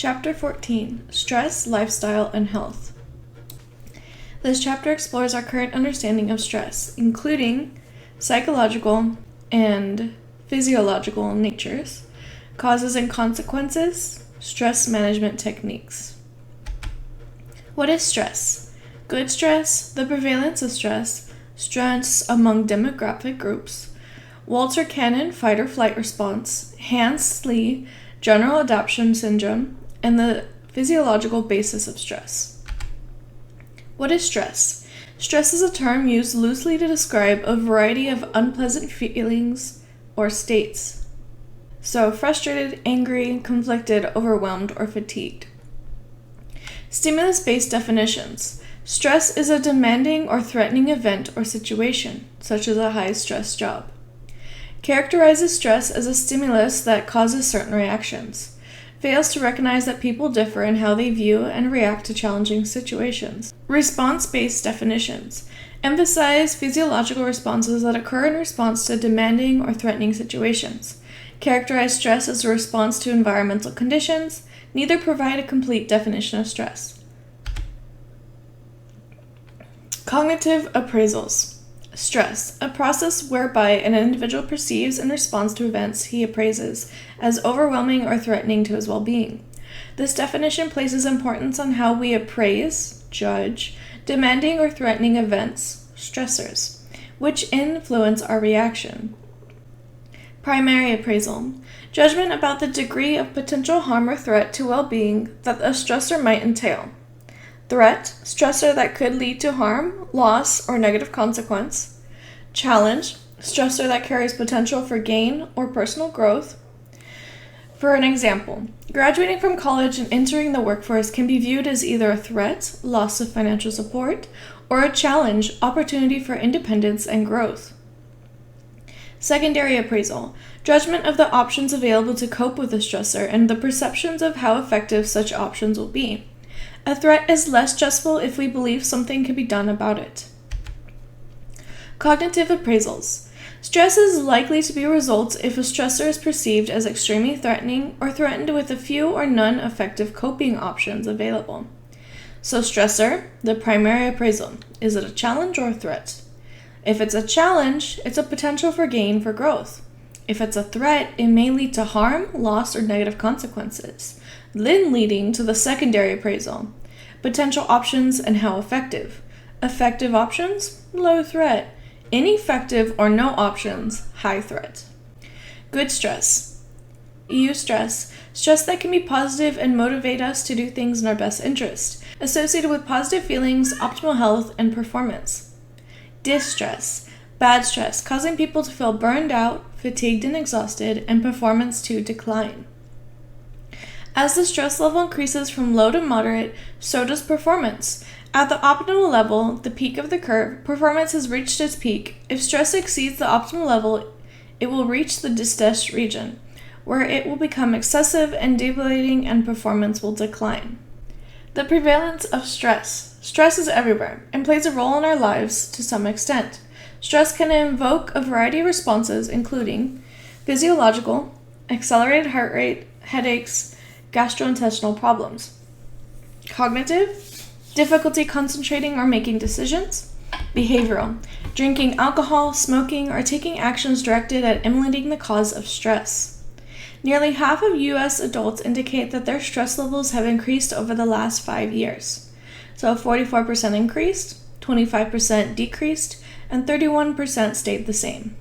Chapter 14, Stress, Lifestyle, and Health. This chapter explores our current understanding of stress, including psychological and physiological natures, causes and consequences, stress management techniques. What is stress? Good stress, the prevalence of stress, stress among demographic groups, Walter Cannon fight or flight response, Hans-Lee general adaptation syndrome, and the physiological basis of stress. What is stress? Stress is a term used loosely to describe a variety of unpleasant feelings or states. So, frustrated, angry, conflicted, overwhelmed, or fatigued. Stimulus-based definitions. Stress is a demanding or threatening event or situation, such as a high-stress job. Characterizes stress as a stimulus that causes certain reactions. Fails to recognize that people differ in how they view and react to challenging situations. Response-based definitions. Emphasize physiological responses that occur in response to demanding or threatening situations. Characterize stress as a response to environmental conditions. Neither provide a complete definition of stress. Cognitive appraisals. Stress, a process whereby an individual perceives and responds to events he appraises as overwhelming or threatening to his well-being. This definition places importance on how we appraise, judge, demanding or threatening events, stressors, which influence our reaction. Primary appraisal, judgment about the degree of potential harm or threat to well-being that a stressor might entail. Threat, stressor that could lead to harm, loss, or negative consequence. Challenge, stressor that carries potential for gain or personal growth. For an example, graduating from college and entering the workforce can be viewed as either a threat, loss of financial support, or a challenge, opportunity for independence and growth. Secondary appraisal, judgment of the options available to cope with the stressor and the perceptions of how effective such options will be. A threat is less stressful if we believe something can be done about it. Cognitive appraisals. Stress is likely to be a result if a stressor is perceived as extremely threatening or threatened with a few or none effective coping options available. So stressor, the primary appraisal. Is it a challenge or a threat? If it's a challenge, it's a potential for gain for growth. If it's a threat, it may lead to harm, loss, or negative consequences, then leading to the secondary appraisal. Potential options and how effective. Effective options, low threat. Ineffective or no options, high threat. Good stress. Eustress, stress that can be positive and motivate us to do things in our best interest, associated with positive feelings, optimal health, and performance. Distress, bad stress, causing people to feel burned out, fatigued and exhausted, and performance to decline. As the stress level increases from low to moderate, so does performance. At the optimal level, the peak of the curve, performance has reached its peak. If stress exceeds the optimal level, it will reach the distress region, where it will become excessive and debilitating and performance will decline. The prevalence of stress. Stress is everywhere and plays a role in our lives to some extent. Stress can invoke a variety of responses, including physiological, accelerated heart rate, headaches, gastrointestinal problems. Cognitive, difficulty concentrating or making decisions. Behavioral, drinking alcohol, smoking, or taking actions directed at emulating the cause of stress. Nearly half of U.S. adults indicate that their stress levels have increased over the last 5 years. So 44% increased, 25% decreased, and 31% stayed the same.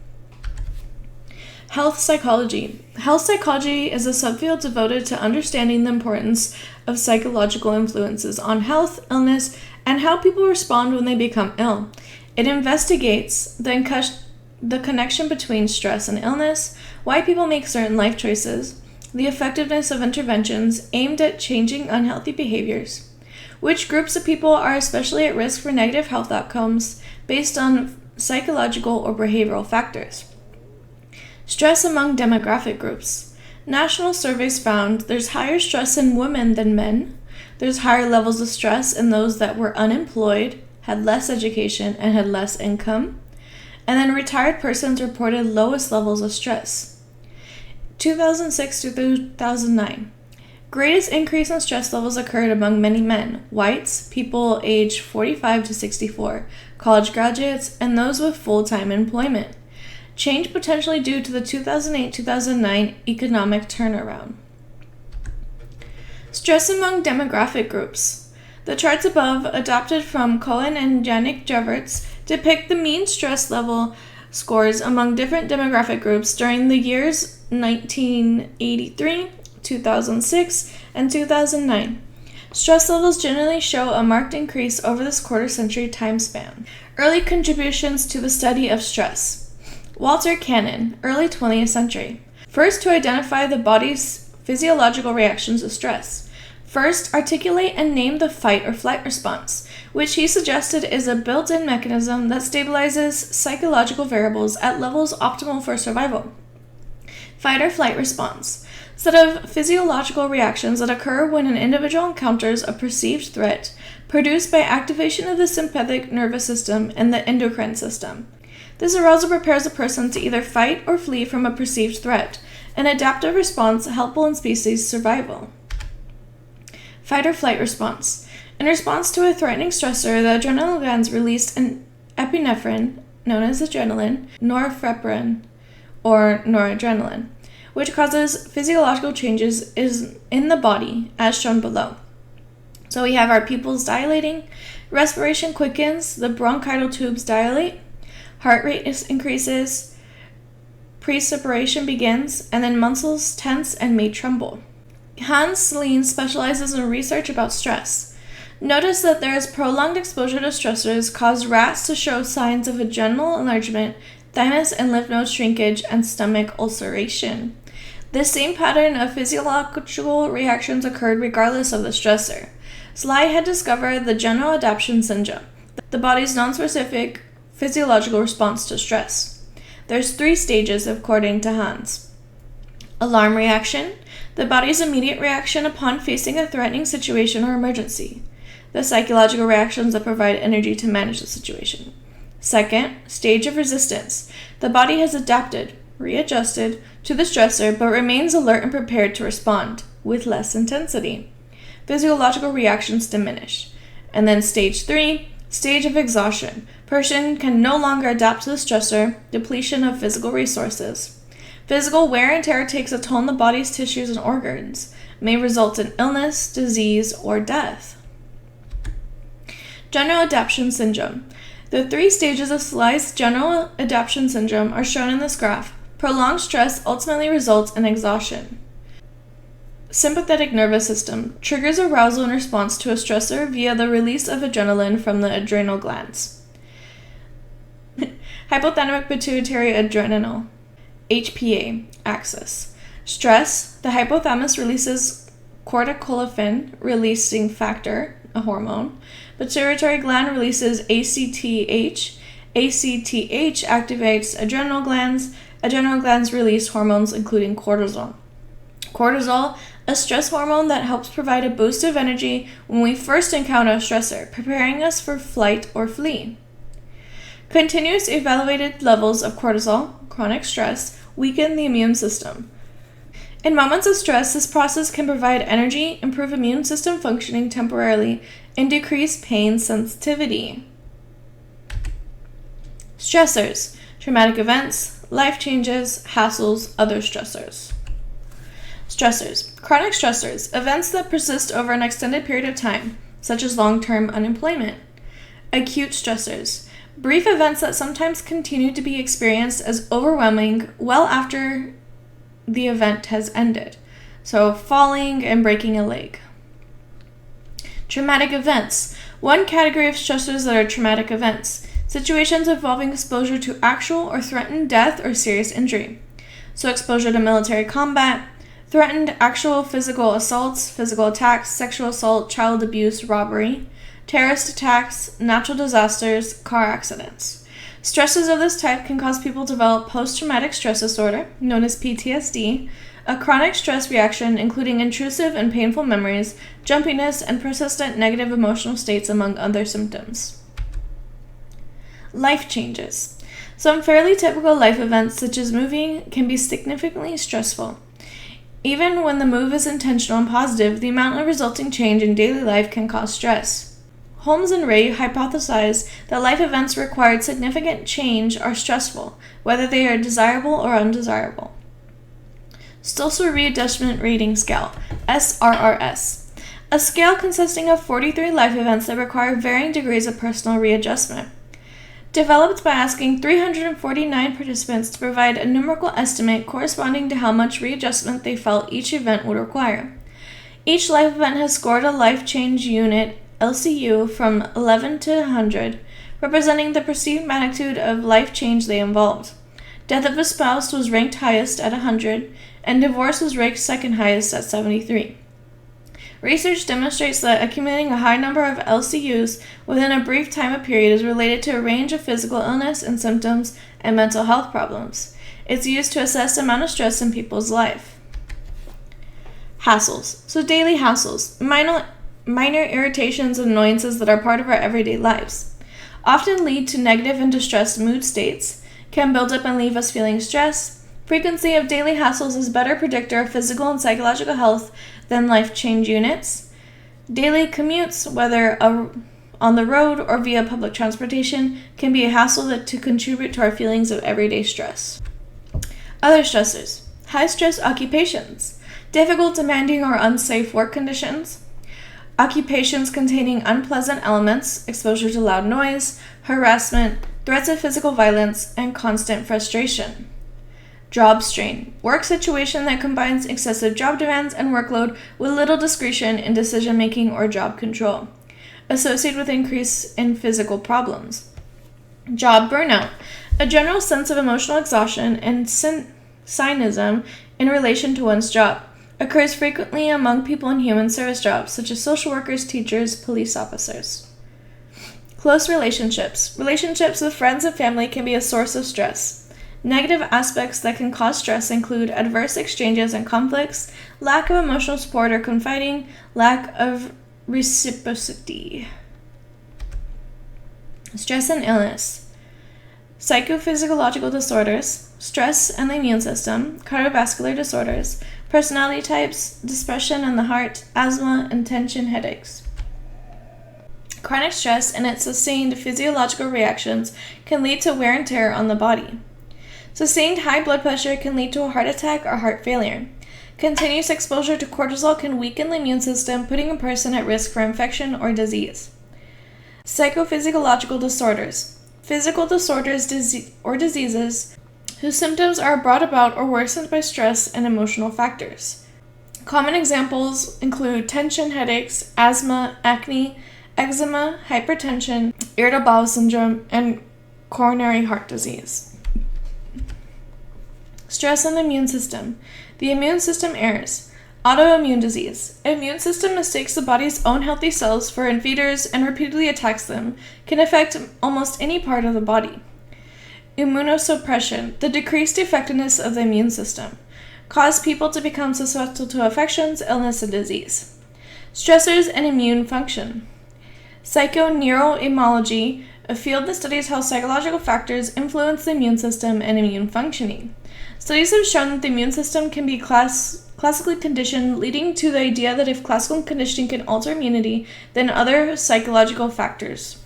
Health psychology. Health psychology is a subfield devoted to understanding the importance of psychological influences on health, illness, and how people respond when they become ill. It investigates the connection between stress and illness, why people make certain life choices, the effectiveness of interventions aimed at changing unhealthy behaviors, which groups of people are especially at risk for negative health outcomes based on psychological or behavioral factors. Stress among demographic groups. National surveys found there's higher stress in women than men. There's higher levels of stress in those that were unemployed, had less education, and had less income. And then retired persons reported lowest levels of stress. 2006 to 2009. Greatest increase in stress levels occurred among many men, whites, people aged 45 to 64, college graduates, and those with full-time employment. Change potentially due to the 2008-2009 economic turnaround. Stress among demographic groups. The charts above, adapted from Cohen and Janik Jeverts, depict the mean stress level scores among different demographic groups during the years 1983, 2006, and 2009. Stress levels generally show a marked increase over this quarter-century time span. Early contributions to the study of stress. Walter Cannon, early 20th century. First to identify the body's physiological reactions to stress. First, articulate and name the fight or flight response, which he suggested is a built-in mechanism that stabilizes psychological variables at levels optimal for survival. Fight or flight response. Set of physiological reactions that occur when an individual encounters a perceived threat, produced by activation of the sympathetic nervous system and the endocrine system. This arousal prepares a person to either fight or flee from a perceived threat, an adaptive response helpful in species survival. Fight or flight response. In response to a threatening stressor, the adrenal glands release an epinephrine, known as adrenaline, norepinephrine, or noradrenaline, which causes physiological changes in the body, as shown below. So we have our pupils dilating, respiration quickens, the bronchial tubes dilate, heart rate increases, precipitation begins, and then muscles tense and may tremble. Hans Selin specializes in research about stress. Notice that there is prolonged exposure to stressors cause rats to show signs of adrenal enlargement, thymus and lymph node shrinkage, and stomach ulceration. This same pattern of physiological reactions occurred regardless of the stressor. Sly had discovered the general adaptation syndrome, the body's nonspecific physiological response to stress. There's 3 stages according to Hans. Alarm reaction, the body's immediate reaction upon facing a threatening situation or emergency. The psychological reactions that provide energy to manage the situation. Second, stage of resistance. The body has adapted, readjusted to the stressor, but remains alert and prepared to respond, with less intensity. Physiological reactions diminish. And then stage 3, stage of exhaustion. Person can no longer adapt to the stressor, depletion of physical resources. Physical wear and tear takes a toll on the body's tissues and organs, may result in illness, disease, or death. General adaptation syndrome. The 3 stages of Sly's general adaptation syndrome are shown in this graph. Prolonged stress ultimately results in exhaustion. Sympathetic nervous system triggers arousal in response to a stressor via the release of adrenaline from the adrenal glands. Hypothalamic pituitary adrenal, HPA, axis. Stress, the hypothalamus releases corticolipin releasing factor, a hormone. Pituitary gland releases ACTH. ACTH activates adrenal glands. Adrenal glands release hormones including cortisol. Cortisol, a stress hormone that helps provide a boost of energy when we first encounter a stressor, preparing us for flight or flee. Continuous elevated levels of cortisol, chronic stress, weaken the immune system. In moments of stress, this process can provide energy, improve immune system functioning temporarily, and decrease pain sensitivity. Stressors, traumatic events, life changes, hassles, other stressors. Stressors, chronic stressors, events that persist over an extended period of time, such as long-term unemployment. Acute stressors, brief events that sometimes continue to be experienced as overwhelming well after the event has ended. So falling and breaking a leg. Traumatic events, one category of stressors that are traumatic events, situations involving exposure to actual or threatened death or serious injury. So exposure to military combat, threatened actual physical assaults, physical attacks, sexual assault, child abuse, robbery, terrorist attacks, natural disasters, car accidents. Stresses of this type can cause people to develop post-traumatic stress disorder, known as PTSD, a chronic stress reaction including intrusive and painful memories, jumpiness, and persistent negative emotional states, among other symptoms. Life changes. Some fairly typical life events, such as moving, can be significantly stressful. Even when the move is intentional and positive, the amount of resulting change in daily life can cause stress. Holmes and Ray hypothesized that life events required significant change are stressful, whether they are desirable or undesirable. Stossel Readjustment Rating Scale, SRRS, a scale consisting of 43 life events that require varying degrees of personal readjustment. Developed by asking 349 participants to provide a numerical estimate corresponding to how much readjustment they felt each event would require. Each life event has scored a life change unit, LCU, from 11 to 100, representing the perceived magnitude of life change they involved. Death of a spouse was ranked highest at 100, and divorce was ranked second highest at 73. Research demonstrates that accumulating a high number of LCUs within a brief time period is related to a range of physical illness and symptoms and mental health problems. It's used to assess the amount of stress in people's life. Hassles. So daily hassles, minor irritations and annoyances that are part of our everyday lives, often lead to negative and distressed mood states, can build up and leave us feeling stressed. Frequency of daily hassles is a better predictor of physical and psychological health than life change units. Daily commutes, whether on the road or via public transportation, can be a hassle to contribute to our feelings of everyday stress. Other stressors. High-stress occupations. Difficult, demanding, or unsafe work conditions. Occupations containing unpleasant elements, exposure to loud noise, harassment, threats of physical violence, and constant frustration. Job strain. Work situation that combines excessive job demands and workload with little discretion in decision-making or job control, associated with increase in physical problems. Job burnout. A general sense of emotional exhaustion and cynicism in relation to one's job. Occurs frequently among people in human service jobs, such as social workers, teachers, police officers. Close relationships. Relationships with friends and family can be a source of stress. Negative aspects that can cause stress include adverse exchanges and conflicts, lack of emotional support or confiding, lack of reciprocity. Stress and illness. Psychophysiological disorders, stress and the immune system, cardiovascular disorders, personality types, depression and the heart, asthma, and tension headaches. Chronic stress and its sustained physiological reactions can lead to wear and tear on the body. Sustained high blood pressure can lead to a heart attack or heart failure. Continuous exposure to cortisol can weaken the immune system, putting a person at risk for infection or disease. Psychophysiological disorders. Physical disorders or diseases whose symptoms are brought about or worsened by stress and emotional factors. Common examples include tension headaches, asthma, acne, eczema, hypertension, irritable bowel syndrome, and coronary heart disease. Stress on the immune system. The immune system errs. Autoimmune disease. Immune system mistakes the body's own healthy cells for invaders and repeatedly attacks them. Can affect almost any part of the body. Immunosuppression. The decreased effectiveness of the immune system. Cause people to become susceptible to infections, illness, and disease. Stressors and immune function. Psychoneuroimmunology, a field that studies how psychological factors influence the immune system and immune functioning. Studies have shown that the immune system can be classically conditioned, leading to the idea that if classical conditioning can alter immunity, then so can other psychological factors.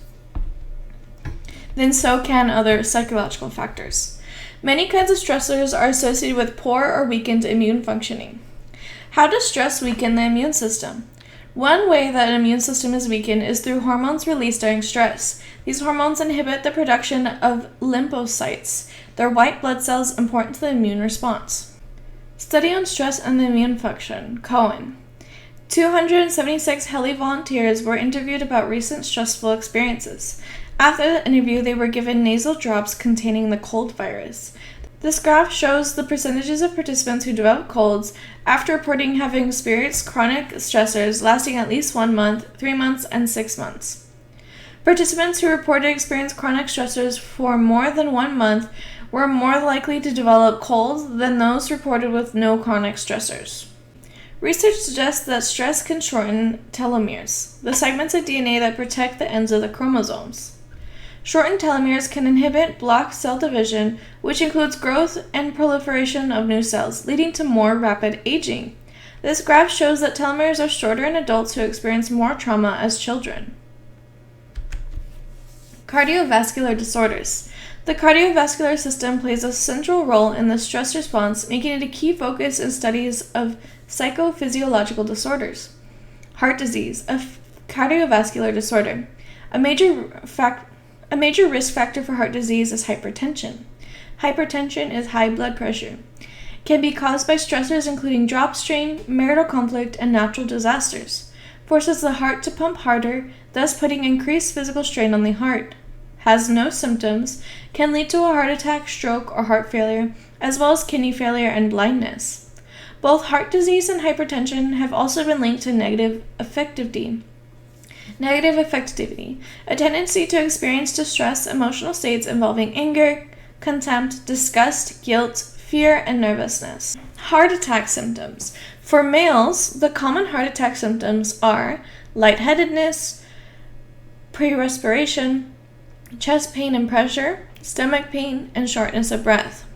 Many kinds of stressors are associated with poor or weakened immune functioning. How does stress weaken the immune system? One way that an immune system is weakened is through hormones released during stress. These hormones inhibit the production of lymphocytes. They're white blood cells important to the immune response. Study on stress and the immune function, Cohen. 276 healthy volunteers were interviewed about recent stressful experiences. After the interview, they were given nasal drops containing the cold virus. This graph shows the percentages of participants who developed colds after reporting having experienced chronic stressors lasting at least 1 month, 3 months, and 6 months. Participants who reported experienced chronic stressors for more than 1 month were more likely to develop colds than those reported with no chronic stressors. Research suggests that stress can shorten telomeres, the segments of DNA that protect the ends of the chromosomes. Shortened telomeres can inhibit block cell division, which includes growth and proliferation of new cells, leading to more rapid aging. This graph shows that telomeres are shorter in adults who experience more trauma as children. Cardiovascular disorders. The cardiovascular system plays a central role in the stress response, making it a key focus in studies of psychophysiological disorders. Heart disease, a cardiovascular disorder. A major risk factor for heart disease is hypertension. Hypertension is high blood pressure. It can be caused by stressors including job strain, marital conflict, and natural disasters. Forces the heart to pump harder, thus putting increased physical strain on the heart. Has no symptoms, can lead to a heart attack, stroke, or heart failure, as well as kidney failure and blindness. Both heart disease and hypertension have also been linked to negative affectivity. Negative affectivity, a tendency to experience distress emotional states involving anger, contempt, disgust, guilt, fear, and nervousness. Heart attack symptoms. For males, the common heart attack symptoms are lightheadedness, pre-respiration, chest pain and pressure, stomach pain, and shortness of breath.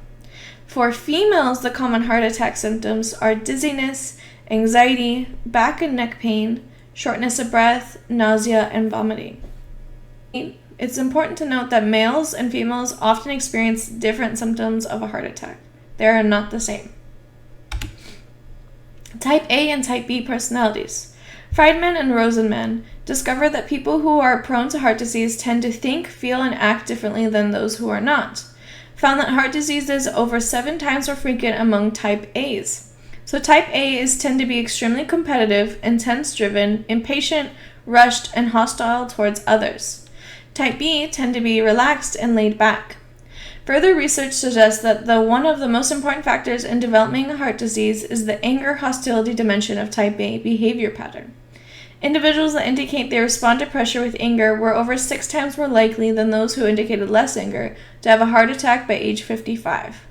For females, the common heart attack symptoms are dizziness, anxiety, back and neck pain, shortness of breath, nausea, and vomiting. It's important to note that males and females often experience different symptoms of a heart attack. They are not the same. Type A and Type B personalities. Friedman and Rosenman discovered that people who are prone to heart disease tend to think, feel, and act differently than those who are not. Found that heart disease is over 7 times more frequent among Type A's. So Type A's tend to be extremely competitive, intense-driven, impatient, rushed, and hostile towards others. Type B tend to be relaxed and laid back. Further research suggests that one of the most important factors in developing heart disease is the anger hostility dimension of Type A behavior pattern. Individuals that indicate they respond to pressure with anger were over 6 times more likely than those who indicated less anger to have a heart attack by age 55.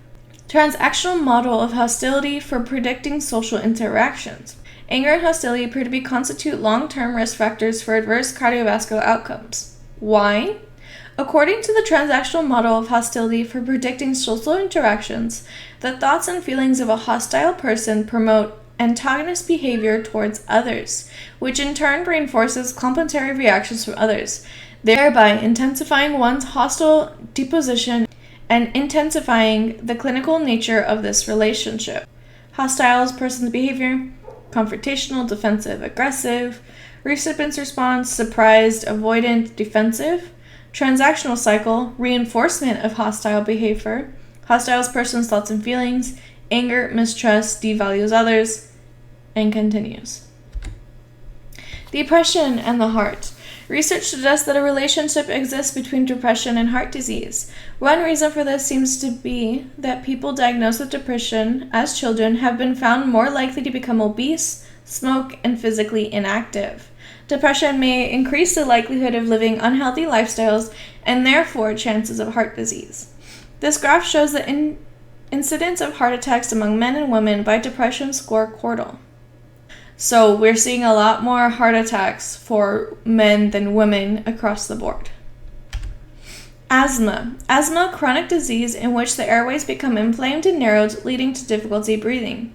Transactional model of hostility for predicting social interactions. Anger and hostility appear to constitute long-term risk factors for adverse cardiovascular outcomes. Why? According to the transactional model of hostility for predicting social interactions, the thoughts and feelings of a hostile person promote antagonist behavior towards others, which in turn reinforces complementary reactions from others, thereby intensifying one's hostile disposition and intensifying the clinical nature of this relationship. Hostile person's behavior: confrontational, defensive, aggressive. Recipient's response: surprised, avoidant, defensive. Transactional cycle: reinforcement of hostile behavior. Hostile person's thoughts and feelings: anger, mistrust, devalues others, and continues. Depression and the heart. Research suggests that a relationship exists between depression and heart disease. One reason for this seems to be that people diagnosed with depression as children have been found more likely to become obese, smoke, and physically inactive. Depression may increase the likelihood of living unhealthy lifestyles and therefore chances of heart disease. This graph shows the incidence of heart attacks among men and women by depression score quartile. So we're seeing a lot more heart attacks for men than women across the board. Asthma. Asthma, chronic disease in which the airways become inflamed and narrowed, leading to difficulty breathing.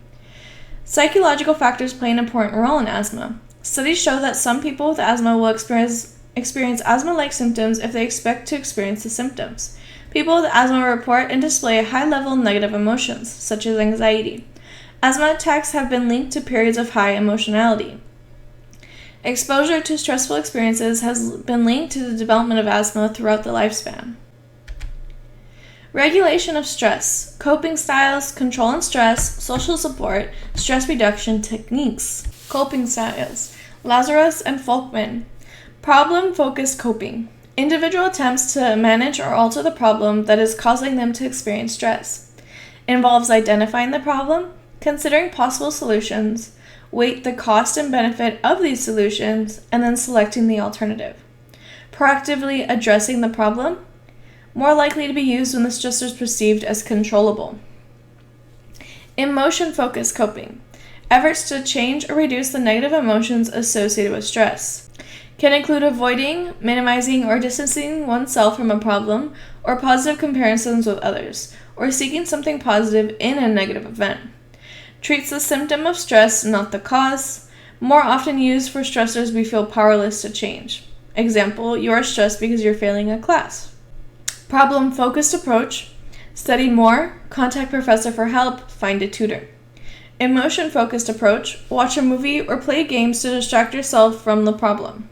Psychological factors play an important role in asthma. Studies show that some people with asthma will experience asthma-like symptoms if they expect to experience the symptoms. People with asthma report and display a high level of negative emotions, such as anxiety. Asthma attacks have been linked to periods of high emotionality. Exposure to stressful experiences has been linked to the development of asthma throughout the lifespan. Regulation of stress, coping styles, control and stress, social support, stress reduction techniques. Coping styles. Lazarus and Folkman. Problem-focused coping. Individual attempts to manage or alter the problem that is causing them to experience stress. Involves identifying the problem, considering possible solutions, weight the cost and benefit of these solutions, and then selecting the alternative. Proactively addressing the problem, more likely to be used when the stressor is perceived as controllable. Emotion-focused coping. Efforts to change or reduce the negative emotions associated with stress. can include avoiding, minimizing, or distancing oneself from a problem or positive comparisons with others, or seeking something positive in a negative event. Treats the symptom of stress, not the cause. More often used for stressors we feel powerless to change. Example, you are stressed because you're failing a class. Problem-focused approach. Study more, contact professor for help, find a tutor. Emotion-focused approach. Watch a movie or play games to distract yourself from the problem.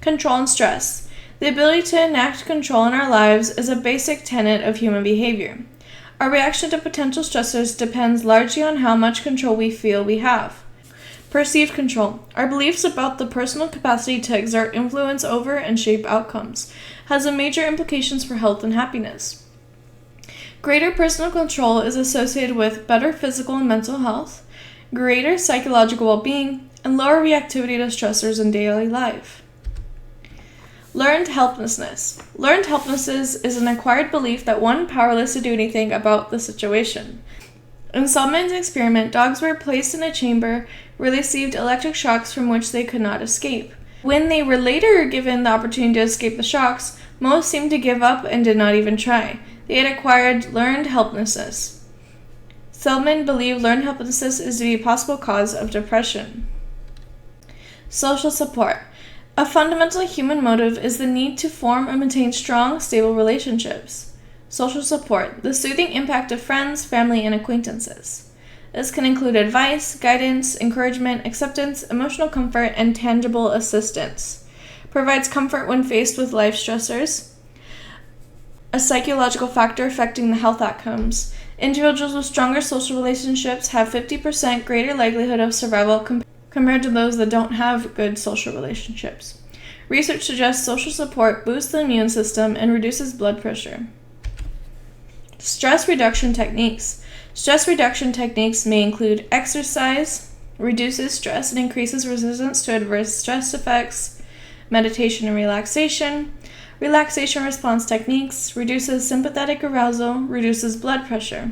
Control and stress. The ability to enact control in our lives is a basic tenet of human behavior. Our reaction to potential stressors depends largely on how much control we feel we have. Perceived control. Our beliefs about the personal capacity to exert influence over and shape outcomes has a major implications for health and happiness. Greater personal control is associated with better physical and mental health, greater psychological well-being, and lower reactivity to stressors in daily life. Learned helplessness. Learned helplessness is an acquired belief that one is powerless to do anything about the situation. In Solomons' experiment, dogs were placed in a chamber where they received electric shocks from which they could not escape. When they were later given the opportunity to escape the shocks, most seemed to give up and did not even try. They had acquired learned helplessness. Solomon believed learned helplessness is to be a possible cause of depression. Social support. A fundamental human motive is the need to form and maintain strong, stable relationships. Social support, the soothing impact of friends, family, and acquaintances. This can include advice, guidance, encouragement, acceptance, emotional comfort, and tangible assistance. Provides comfort when faced with life stressors. A psychological factor affecting the health outcomes. Individuals with stronger social relationships have 50% greater likelihood of survival compared to those that don't have good social relationships. Research suggests social support boosts the immune system and reduces blood pressure. Stress reduction techniques. Stress reduction techniques may include exercise, reduces stress and increases resistance to adverse stress effects, meditation and relaxation response techniques, reduces sympathetic arousal, reduces blood pressure.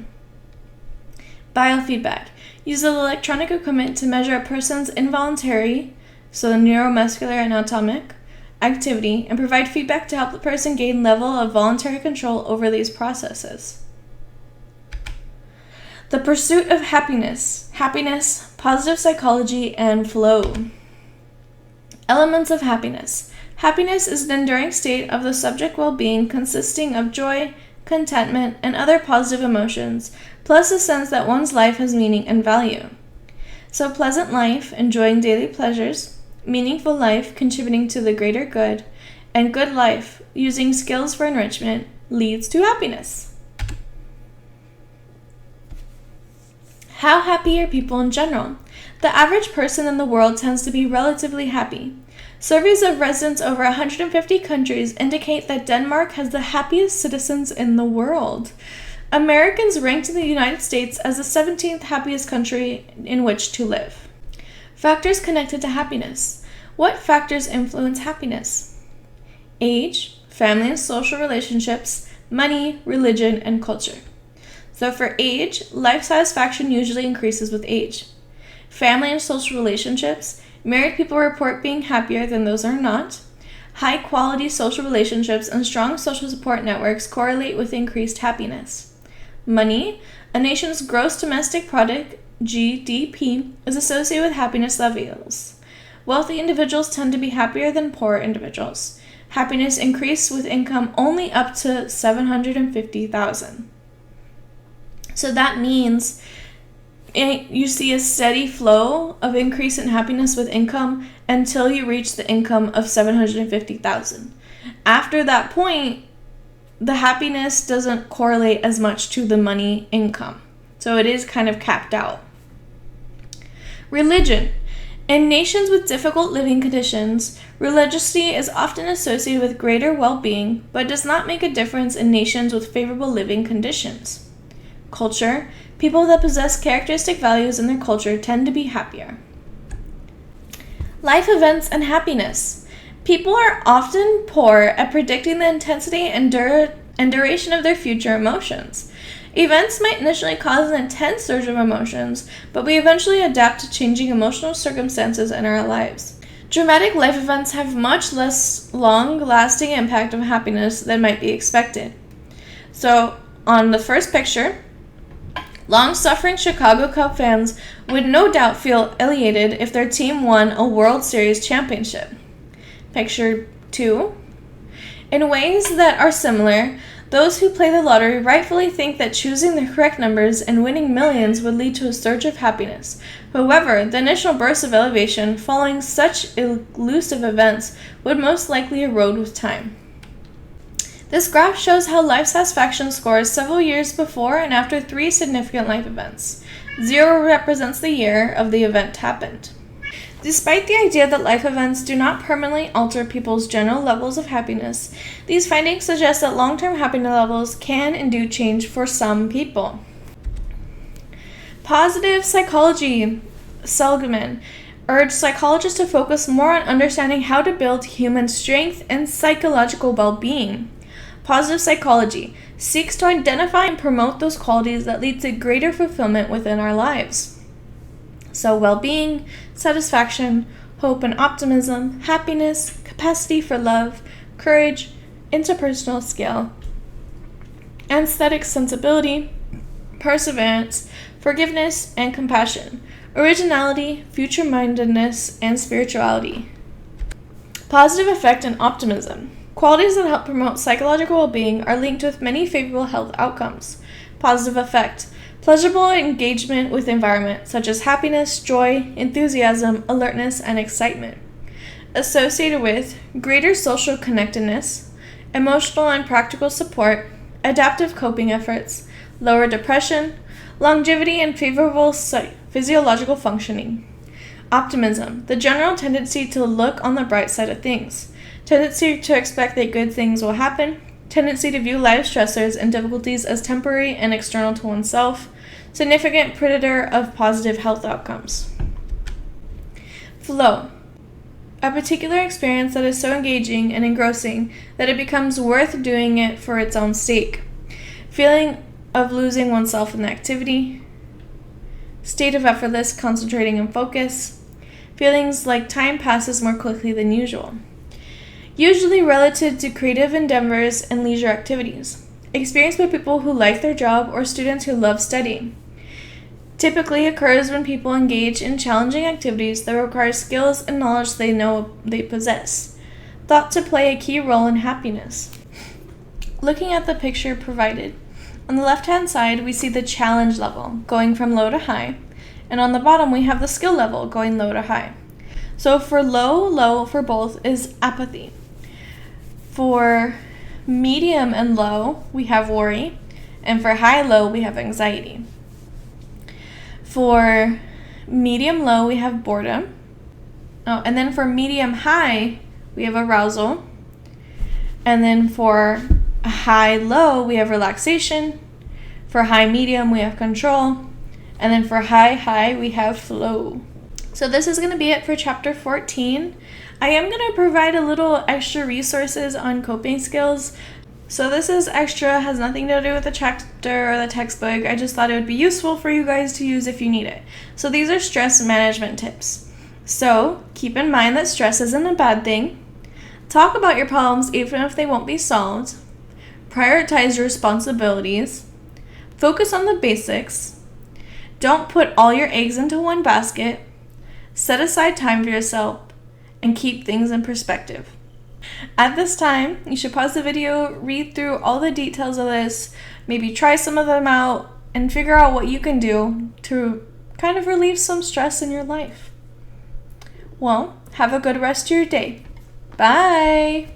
Biofeedback. Uses electronic equipment to measure a person's involuntary, so the neuromuscular and anatomic, activity, and provide feedback to help the person gain level of voluntary control over these processes. The pursuit of happiness, positive psychology, and flow. Elements of happiness. Happiness is an enduring state of the subject well-being consisting of joy, contentment, and other positive emotions, plus a sense that one's life has meaning and value. So pleasant life, enjoying daily pleasures, meaningful life, contributing to the greater good, and good life, using skills for enrichment, leads to happiness. How happy are people in general? The average person in the world tends to be relatively happy. Surveys of residents over 150 countries indicate that Denmark has the happiest citizens in the world. Americans ranked in the United States as the 17th happiest country in which to live. Factors connected to happiness. What factors influence happiness? Age, family and social relationships, money, religion, and culture. So for age, life satisfaction usually increases with age. Family and social relationships, married people report being happier than those who are not. High quality social relationships and strong social support networks correlate with increased happiness. Money, a nation's gross domestic product, GDP, is associated with happiness levels. Wealthy individuals tend to be happier than poor individuals. Happiness increased with income only up to $750,000. So that means you see a steady flow of increase in happiness with income until you reach the income of $750,000. After that point, the happiness doesn't correlate as much to the money income. So it is kind of capped out. Religion. In nations with difficult living conditions, religiosity is often associated with greater well-being, but does not make a difference in nations with favorable living conditions. Culture. People that possess characteristic values in their culture tend to be happier. Life events and happiness. People are often poor at predicting the intensity and duration of their future emotions. Events might initially cause an intense surge of emotions, but we eventually adapt to changing emotional circumstances in our lives. Dramatic life events have much less long-lasting impact on happiness than might be expected. So, on the first picture, long-suffering Chicago Cubs fans would no doubt feel elated if their team won a World Series championship. Picture 2. In ways that are similar, those who play the lottery rightfully think that choosing the correct numbers and winning millions would lead to a surge of happiness. However, the initial burst of elevation following such elusive events would most likely erode with time. This graph shows how life satisfaction scores several years before and after 3 significant life events. 0 represents the year of the event happened. Despite the idea that life events do not permanently alter people's general levels of happiness, these findings suggest that long-term happiness levels can and do change for some people. Positive psychology. Seligman urged psychologists to focus more on understanding how to build human strength and psychological well-being. Positive psychology seeks to identify and promote those qualities that lead to greater fulfillment within our lives. So well-being, satisfaction, hope and optimism, happiness, capacity for love, courage, interpersonal skill, aesthetic sensibility, perseverance, forgiveness and compassion, originality, future-mindedness, and spirituality. Positive affect and optimism. Qualities that help promote psychological well-being are linked with many favorable health outcomes. Positive affect. Pleasurable engagement with the environment, such as happiness, joy, enthusiasm, alertness, and excitement. Associated with greater social connectedness, emotional and practical support, adaptive coping efforts, lower depression, longevity, and favorable physiological functioning. Optimism, the general tendency to look on the bright side of things, tendency to expect that good things will happen, tendency to view life stressors and difficulties as temporary and external to oneself, significant predictor of positive health outcomes. Flow, a particular experience that is so engaging and engrossing that it becomes worth doing it for its own sake. Feeling of losing oneself in the activity, state of effortless concentrating and focus, feelings like time passes more quickly than usual. Usually relative to creative endeavors and leisure activities. Experienced by people who like their job or students who love studying. Typically occurs when people engage in challenging activities that require skills and knowledge they know they possess. Thought to play a key role in happiness. Looking at the picture provided, on the left-hand side we see the challenge level going from low to high, and on the bottom we have the skill level going low to high. So for low for both is apathy. For medium and low, we have worry, and for high-low, we have anxiety. For medium-low, we have boredom. And then for medium-high, we have arousal. And then for high-low, we have relaxation. For high-medium, we have control. And then for high-high, we have flow. So this is going to be it for chapter 14. I am going to provide a little extra resources on coping skills. So this is extra, has nothing to do with the chapter or the textbook. I just thought it would be useful for you guys to use if you need it. So these are stress management tips. So keep in mind that stress isn't a bad thing. Talk about your problems even if they won't be solved. Prioritize your responsibilities. Focus on the basics. Don't put all your eggs into one basket. Set aside time for yourself. And keep things in perspective. At this time, you should pause the video, read through all the details of this, maybe try some of them out, and figure out what you can do to kind of relieve some stress in your life. Well, have a good rest of your day. Bye!